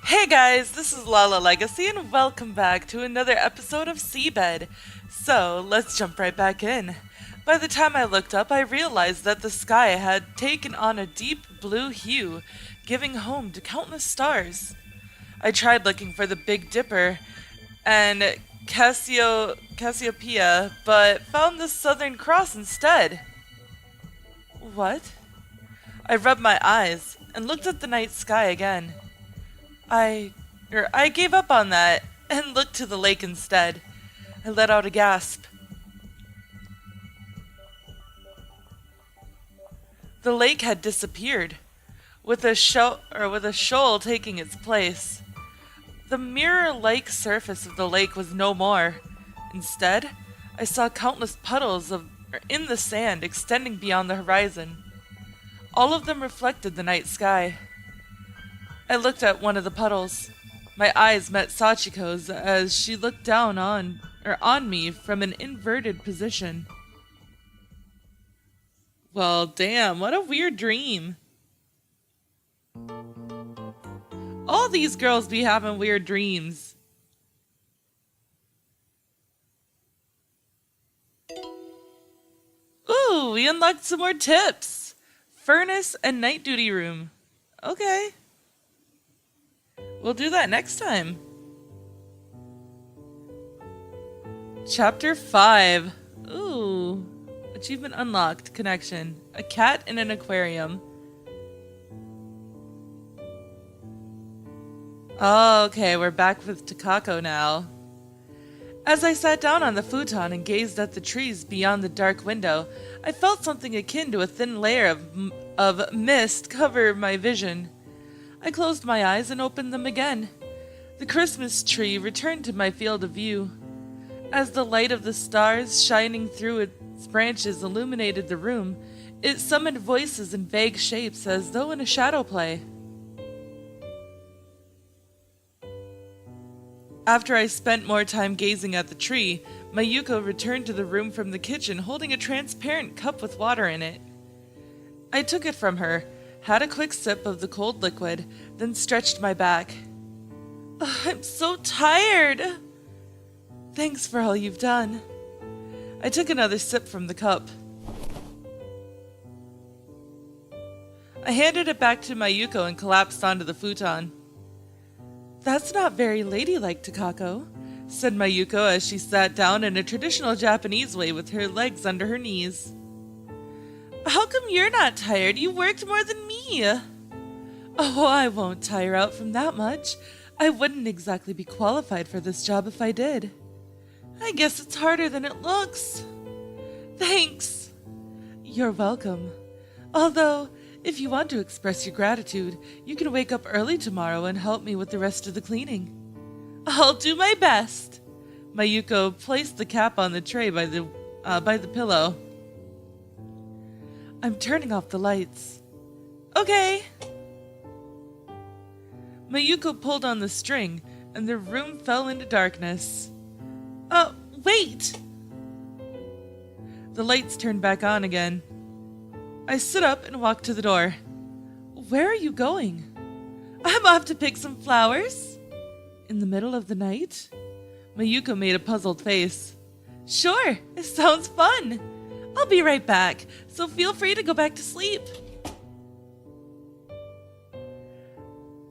Hey guys, this is Lala Legacy and welcome back to another episode of SeaBed. So, let's jump right back in. By the time I looked up, I realized that the sky had taken on a deep blue hue, giving home to countless stars. I tried looking for the Big Dipper and Cassiopeia, but found the Southern Cross instead. What? I rubbed my eyes and looked at the night sky again. I gave up on that and looked to the lake instead. I let out a gasp. The lake had disappeared, with a shoal taking its place. The mirror-like surface of the lake was no more. Instead, I saw countless puddles in the sand extending beyond the horizon. All of them reflected the night sky. I looked at one of the puddles. My eyes met Sachiko's as she looked down on me from an inverted position. Well, damn, what a weird dream. All these girls be having weird dreams. Ooh, we unlocked some more tips. Furnace and night duty room. Okay. We'll do that next time. Chapter 5. Ooh. Achievement unlocked. Connection. A cat in an aquarium. Oh, okay, we're back with Takako now. As I sat down on the futon and gazed at the trees beyond the dark window, I felt something akin to a thin layer of mist cover my vision. I closed my eyes and opened them again. The Christmas tree returned to my field of view. As the light of the stars shining through its branches illuminated the room, it summoned voices in vague shapes as though in a shadow play. After I spent more time gazing at the tree, Mayuko returned to the room from the kitchen holding a transparent cup with water in it. I took it from her, had a quick sip of the cold liquid, then stretched my back. I'm so tired. Thanks for all you've done. I took another sip from the cup. I handed it back to Mayuko and collapsed onto the futon. That's not very ladylike, Takako, said Mayuko as she sat down in a traditional Japanese way with her legs under her knees. How come you're not tired? You worked more than me. Oh, I won't tire out from that much. I wouldn't exactly be qualified for this job if I did. I guess it's harder than it looks. Thanks. You're welcome. Although, if you want to express your gratitude, you can wake up early tomorrow and help me with the rest of the cleaning. I'll do my best. Mayuko placed the cap on the tray by the pillow. I'm turning off the lights. Okay. Mayuko pulled on the string, and the room fell into darkness. Wait! The lights turned back on again. I stood up and walked to the door. Where are you going? I'm off to pick some flowers. In the middle of the night? Mayuko made a puzzled face. Sure, it sounds fun. I'll be right back, so feel free to go back to sleep.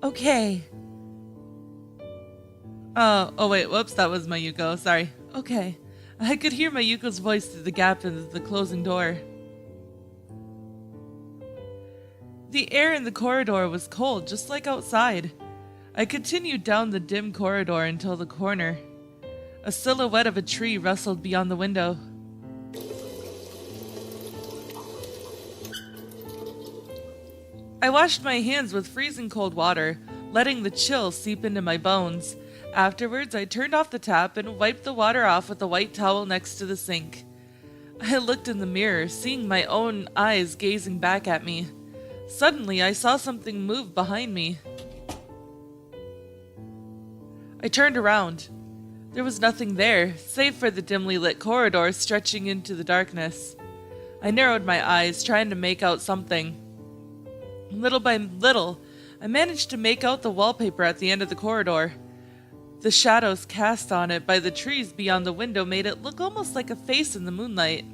Okay. Oh wait, whoops, that was Mayuko, sorry. Okay. I could hear Mayuko's voice through the gap in the closing door. The air in the corridor was cold, just like outside. I continued down the dim corridor until the corner. A silhouette of a tree rustled beyond the window. I washed my hands with freezing cold water, letting the chill seep into my bones. Afterwards, I turned off the tap and wiped the water off with a white towel next to the sink. I looked in the mirror, seeing my own eyes gazing back at me. Suddenly, I saw something move behind me. I turned around. There was nothing there, save for the dimly lit corridor stretching into the darkness. I narrowed my eyes, trying to make out something. Little by little, I managed to make out the wallpaper at the end of the corridor. The shadows cast on it by the trees beyond the window made it look almost like a face in the moonlight.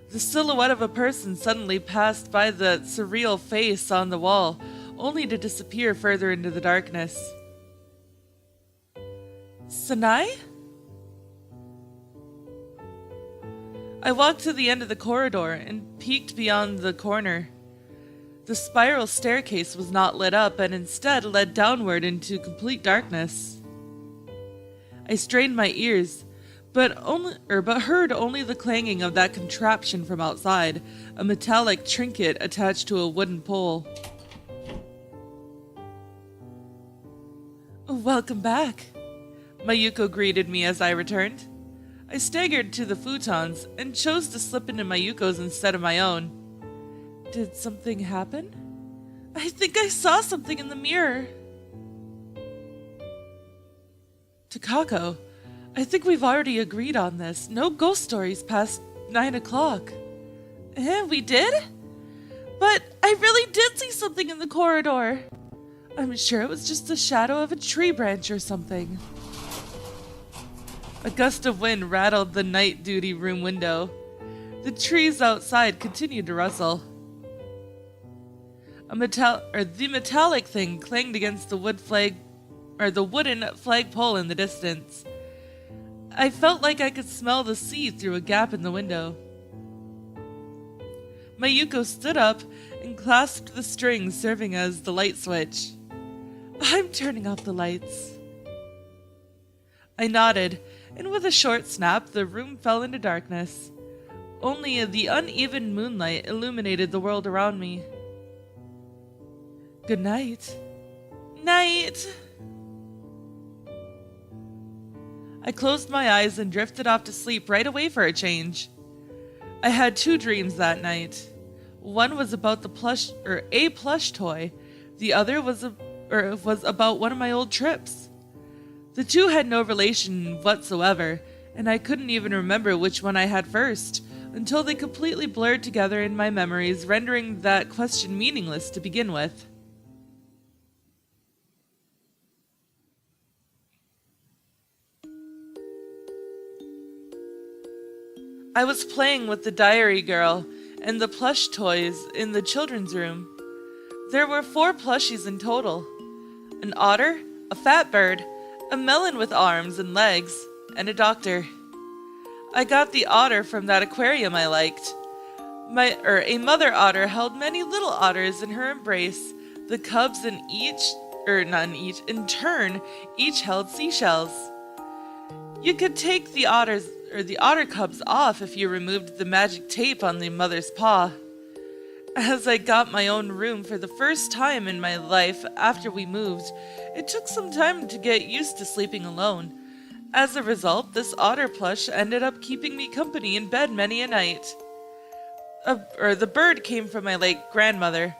The silhouette of a person suddenly passed by the surreal face on the wall, only to disappear further into the darkness. Sanai? I walked to the end of the corridor and peeked beyond the corner. The spiral staircase was not lit up and instead led downward into complete darkness. I strained my ears, but heard only the clanging of that contraption from outside, a metallic trinket attached to a wooden pole. Welcome back, Mayuko greeted me as I returned. I staggered to the futons and chose to slip into Mayuko's instead of my own. Did something happen? I think I saw something in the mirror. Takako, I think we've already agreed on this. No ghost stories past 9 o'clock. We did? But I really did see something in the corridor. I'm sure it was just the shadow of a tree branch or something. A gust of wind rattled the night duty room window. The trees outside continued to rustle. The metallic thing clanged against the wooden flagpole in the distance. I felt like I could smell the sea through a gap in the window. Mayuko stood up and clasped the strings serving as the light switch. I'm turning off the lights. I nodded, and with a short snap, the room fell into darkness. Only the uneven moonlight illuminated the world around me. Good night. Night! I closed my eyes and drifted off to sleep right away for a change. I had 2 dreams that night. One was about a plush toy. The other was about one of my old trips. The 2 had no relation whatsoever, and I couldn't even remember which one I had first, until they completely blurred together in my memories, rendering that question meaningless to begin with. I was playing with the diary girl and the plush toys in the children's room. There were 4 plushies in total. An otter, a fat bird, a melon with arms and legs, and a doctor. I got the otter from that aquarium I liked. A mother otter held many little otters in her embrace. The cubs in turn, each held seashells. You could take the otter cubs off if you removed the magic tape on the mother's paw. As I got my own room for the first time in my life after we moved, it took some time to get used to sleeping alone. As a result, this otter plush ended up keeping me company in bed many a night. The bird came from my late grandmother.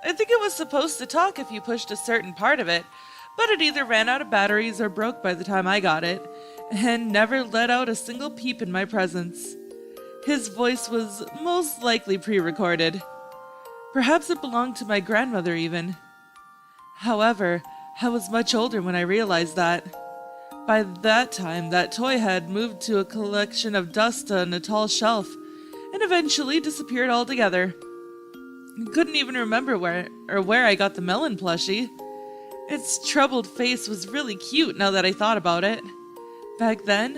I think it was supposed to talk if you pushed a certain part of it, but it either ran out of batteries or broke by the time I got it, and never let out a single peep in my presence. His voice was most likely pre-recorded. Perhaps it belonged to my grandmother even. However, I was much older when I realized that. By that time, that toy had moved to a collection of dust on a tall shelf, and eventually disappeared altogether. I couldn't even remember where I got the melon plushie. Its troubled face was really cute now that I thought about it. Back then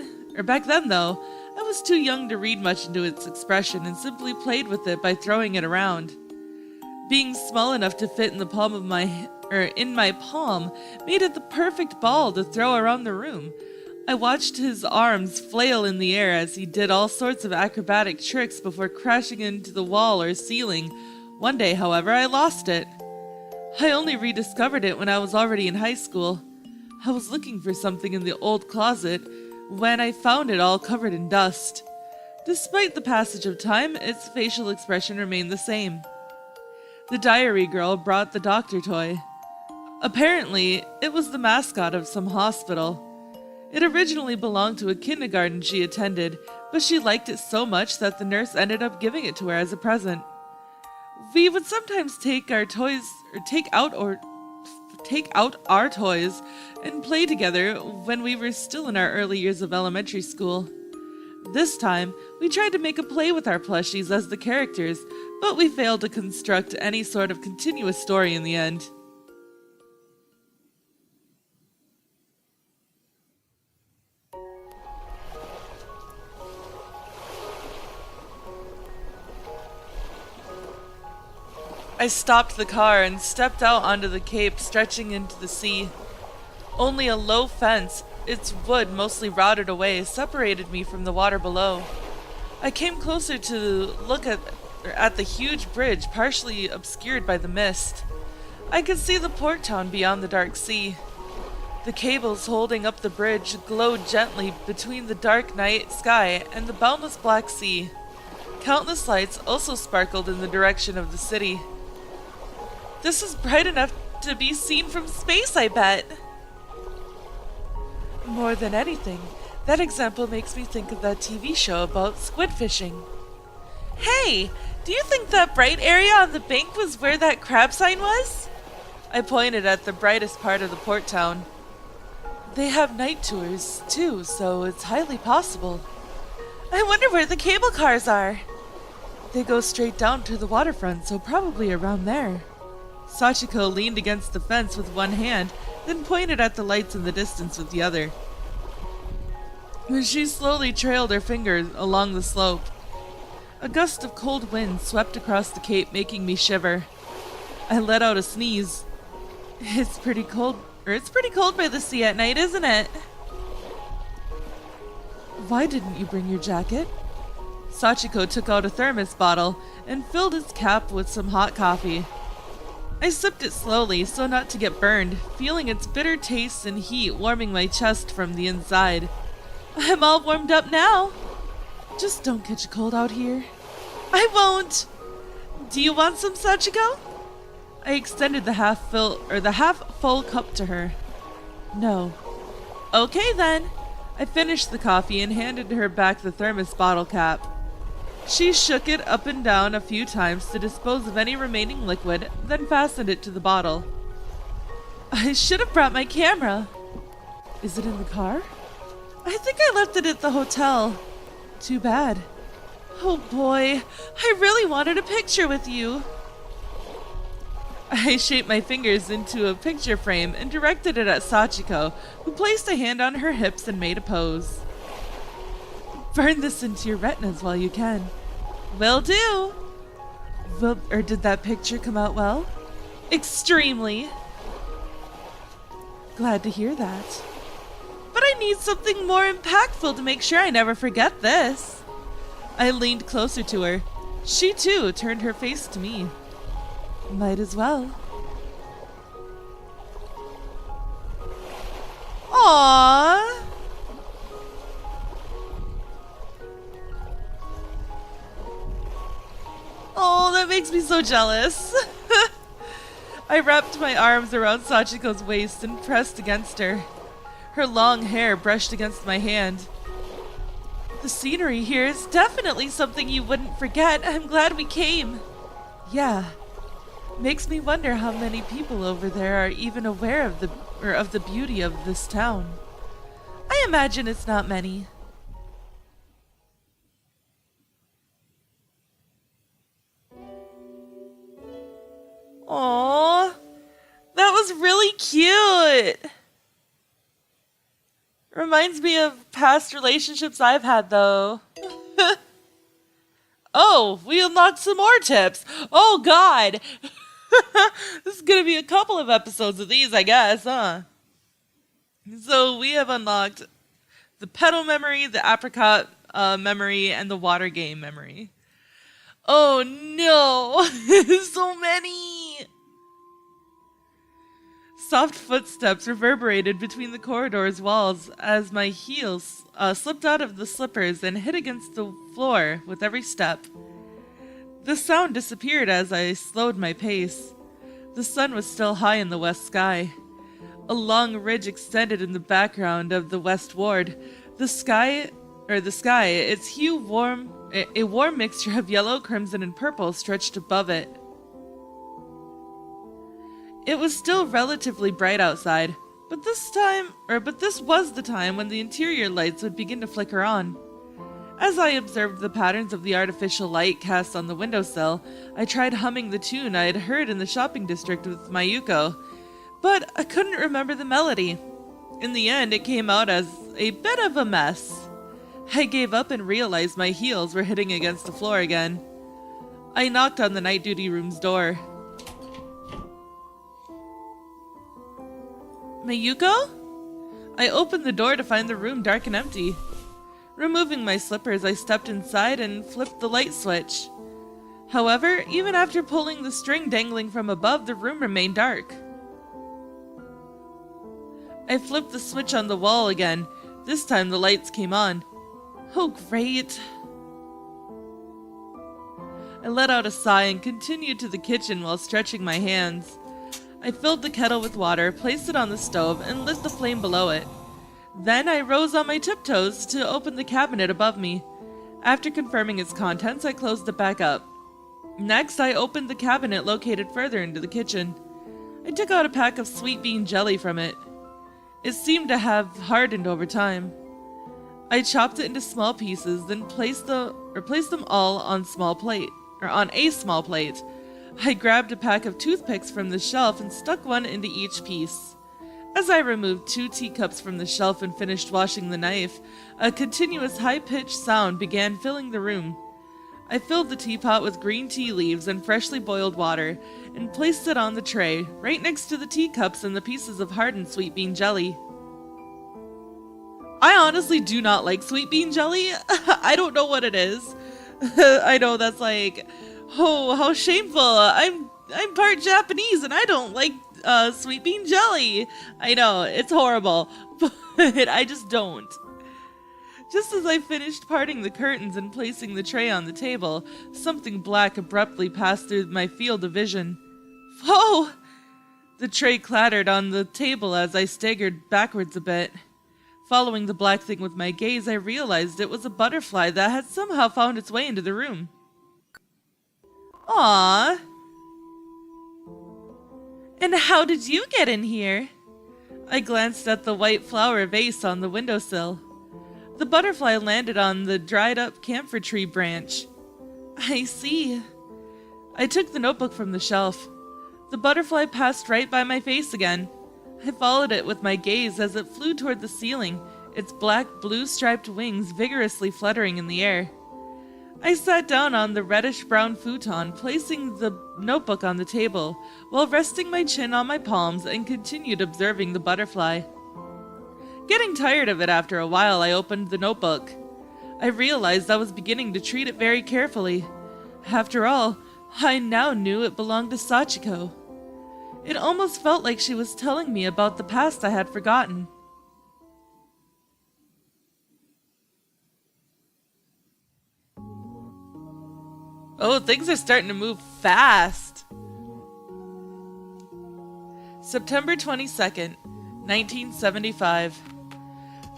though, I was too young to read much into its expression and simply played with it by throwing it around. Being small enough to fit in the palm of in my palm made it the perfect ball to throw around the room. I watched his arms flail in the air as he did all sorts of acrobatic tricks before crashing into the wall or ceiling. One day, however, I lost it. I only rediscovered it when I was already in high school. I was looking for something in the old closet when I found it all covered in dust. Despite the passage of time, its facial expression remained the same. The diary girl brought the doctor toy. Apparently, it was the mascot of some hospital. It originally belonged to a kindergarten she attended, but she liked it so much that the nurse ended up giving it to her as a present. We would sometimes take our toys, or take out our toys and play together when we were still in our early years of elementary school. This time, we tried to make a play with our plushies as the characters, but we failed to construct any sort of continuous story in the end. I stopped the car and stepped out onto the cape stretching into the sea. Only a low fence, its wood mostly rotted away, separated me from the water below. I came closer to look at the huge bridge partially obscured by the mist. I could see the port town beyond the dark sea. The cables holding up the bridge glowed gently between the dark night sky and the boundless black sea. Countless lights also sparkled in the direction of the city. This is bright enough to be seen from space, I bet. More than anything, that example makes me think of that TV show about squid fishing. Hey, do you think that bright area on the bank was where that crab sign was? I pointed at the brightest part of the port town. They have night tours, too, so it's highly possible. I wonder where the cable cars are. They go straight down to the waterfront, so probably around there. Sachiko leaned against the fence with one hand, then pointed at the lights in the distance with the other. She slowly trailed her fingers along the slope. A gust of cold wind swept across the cape, making me shiver. I let out a sneeze. It's pretty cold by the sea at night, isn't it? Why didn't you bring your jacket? Sachiko took out a thermos bottle and filled its cap with some hot coffee. I sipped it slowly so not to get burned, feeling its bitter taste and heat warming my chest from the inside. I'm all warmed up now. Just don't catch a cold out here. I won't. Do you want some, Sachiko? I extended the half full cup to her. No. Okay then. I finished the coffee and handed her back the thermos bottle cap. She shook it up and down a few times to dispose of any remaining liquid, then fastened it to the bottle. I should have brought my camera. Is it in the car? I think I left it at the hotel. Too bad. Oh boy, I really wanted a picture with you. I shaped my fingers into a picture frame and directed it at Sachiko, who placed a hand on her hips and made a pose. Burn this into your retinas while you can. Will do. Did that picture come out well? Extremely. Glad to hear that. But I need something more impactful to make sure I never forget this. I leaned closer to her. She too turned her face to me. Might as well. Aww. Oh, that makes me so jealous. I wrapped my arms around Sachiko's waist and pressed against her. Her long hair brushed against my hand. The scenery here is definitely something you wouldn't forget. I'm glad we came. Yeah. Makes me wonder how many people over there are even aware of the beauty of this town. I imagine it's not many. Aww, that was really cute. Reminds me of past relationships I've had, though. Oh, we unlocked some more tips. Oh, God. This is going to be a couple of episodes of these, I guess, huh? So we have unlocked the petal memory, the apricot memory, and the water game memory. Oh, no. So many. Soft footsteps reverberated between the corridor's walls as my heels slipped out of the slippers and hit against the floor with every step. The sound disappeared as I slowed my pace. The sun was still high in the west sky. A long ridge extended in the background of the west ward. The sky, its hue a warm mixture of yellow, crimson, and purple stretched above it. It was still relatively bright outside, but this was the time when the interior lights would begin to flicker on. As I observed the patterns of the artificial light cast on the windowsill, I tried humming the tune I had heard in the shopping district with Mayuko, but I couldn't remember the melody. In the end, it came out as a bit of a mess. I gave up and realized my heels were hitting against the floor again. I knocked on the night duty room's door. Mayuko? I opened the door to find the room dark and empty. Removing my slippers, I stepped inside and flipped the light switch. However, even after pulling the string dangling from above, the room remained dark. I flipped the switch on the wall again. This time the lights came on. Oh, great. I let out a sigh and continued to the kitchen while stretching my hands. I filled the kettle with water, placed it on the stove, and lit the flame below it. Then I rose on my tiptoes to open the cabinet above me. After confirming its contents, I closed it back up. Next, I opened the cabinet located further into the kitchen. I took out a pack of sweet bean jelly from it. It seemed to have hardened over time. I chopped it into small pieces, then placed them all on a small plate. I grabbed a pack of toothpicks from the shelf and stuck one into each piece. As I removed 2 teacups from the shelf and finished washing the knife, a continuous high-pitched sound began filling the room. I filled the teapot with green tea leaves and freshly boiled water, and placed it on the tray, right next to the teacups and the pieces of hardened sweet bean jelly. I honestly do not like sweet bean jelly. I don't know what it is. I know that's like, oh, how shameful. I'm part Japanese and I don't like sweet bean jelly. I know, it's horrible, but I just don't. Just as I finished parting the curtains and placing the tray on the table, something black abruptly passed through my field of vision. Whoa! The tray clattered on the table as I staggered backwards a bit. Following the black thing with my gaze, I realized it was a butterfly that had somehow found its way into the room. Aww! And how did you get in here? I glanced at the white flower vase on the windowsill. The butterfly landed on the dried-up camphor tree branch. I see. I took the notebook from the shelf. The butterfly passed right by my face again. I followed it with my gaze as it flew toward the ceiling, its black blue striped wings vigorously fluttering in the air. I sat down on the reddish-brown futon, placing the notebook on the table, while resting my chin on my palms and continued observing the butterfly. Getting tired of it after a while, I opened the notebook. I realized I was beginning to treat it very carefully. After all, I now knew it belonged to Sachiko. It almost felt like she was telling me about the past I had forgotten. Oh, things are starting to move fast. September 22nd, 1975.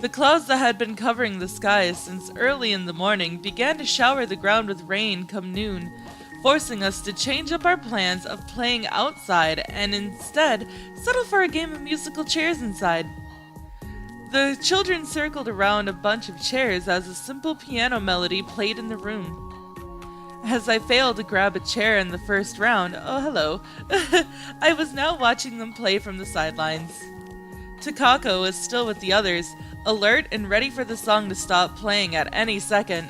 The clouds that had been covering the skies since early in the morning began to shower the ground with rain come noon, forcing us to change up our plans of playing outside and instead settle for a game of musical chairs inside. The children circled around a bunch of chairs as a simple piano melody played in the room. As I failed to grab a chair in the first round, oh hello, I was now watching them play from the sidelines. Takako was still with the others, alert and ready for the song to stop playing at any second.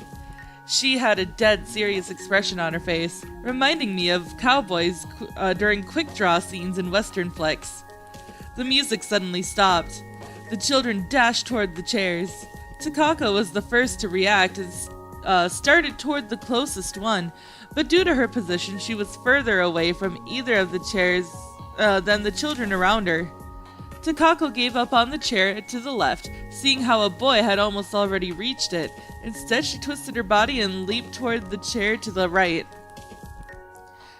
She had a dead serious expression on her face, reminding me of cowboys during quick draw scenes in western flicks. The music suddenly stopped. The children dashed toward the chairs. Takako was the first to react and started toward the closest one, but due to her position she was further away from either of the chairs than the children around her. Takako gave up on the chair to the left, seeing how a boy had almost already reached it. Instead, she twisted her body and leaped toward the chair to the right.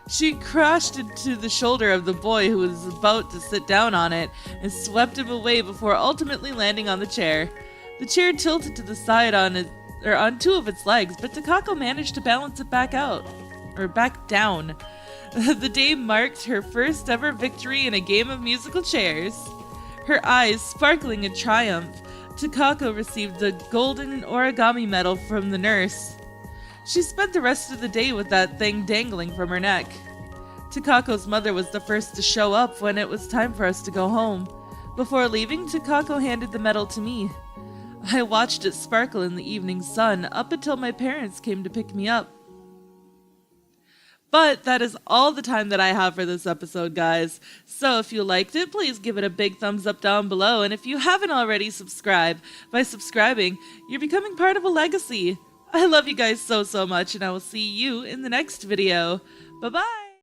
She crashed into the shoulder of the boy who was about to sit down on it and swept him away before ultimately landing on the chair. The chair tilted to the side on 2 of its legs, but Takako managed to balance it back down. The day marked her first ever victory in a game of musical chairs. Her eyes sparkling in triumph, Takako received the golden origami medal from the nurse. She spent the rest of the day with that thing dangling from her neck. Takako's mother was the first to show up when it was time for us to go home. Before leaving, Takako handed the medal to me. I watched it sparkle in the evening sun up until my parents came to pick me up. But that is all the time that I have for this episode, guys. So if you liked it, please give it a big thumbs up down below. And if you haven't already subscribed, by subscribing, you're becoming part of a legacy. I love you guys so much, and I will see you in the next video. Bye-bye!